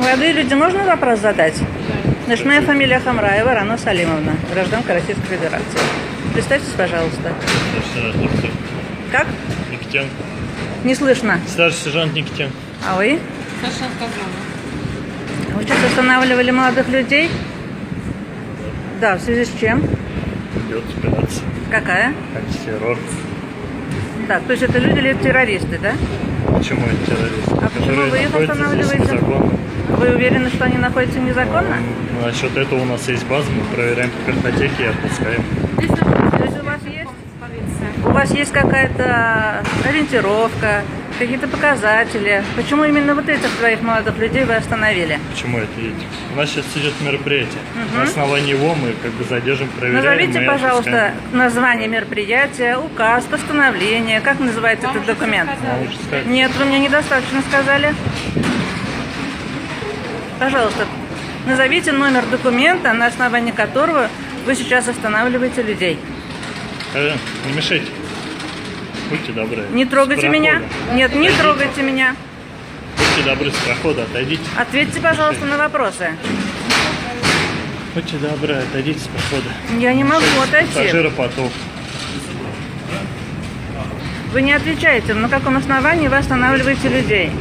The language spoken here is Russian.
Молодые люди, можно вопрос задать? Значит, моя фамилия Хамраева Рано Салимовна, гражданка Российской Федерации. Представьтесь, пожалуйста. Старший сержант Никитенко. Как? Никитенко. Не слышно. Старший сержант Никитенко. А вы? Саша Казанов. Вы сейчас останавливали молодых людей? Да, в связи с чем? Идет операция. Какая? Антитеррор. Так, то есть это люди или террористы, да? Почему это террористы? А почему вы их находятся здесь останавливаете? незаконно. Вы уверены, что они находятся незаконно? Насчет этого у нас есть база, мы проверяем по картотеке и отпускаем. То есть у вас есть? У вас есть какая-то ориентировка, какие-то показатели? Почему именно вот этих двоих молодых людей вы остановили? Почему это едете? У нас сейчас идет мероприятие. На основании его мы как бы задержим, проверяем. Назовите, и пожалуйста, отпускаем. название мероприятия, указ, постановление, как называется этот документ? Могу уже сказать. Нет, вы мне недостаточно сказали. Пожалуйста, назовите номер документа, на основании которого вы сейчас останавливаете людей. Не мешайте. Будьте добры. Не трогайте С меня. прохода. Нет, не Отойдите. трогайте меня. Будьте добры, с прохода отойдите. Ответьте, пожалуйста, на вопросы. Будьте добры, отойдите с прохода. Я не могу отойти. Пассажиропоток. Вы не отвечаете, на каком основании вы останавливаете людей.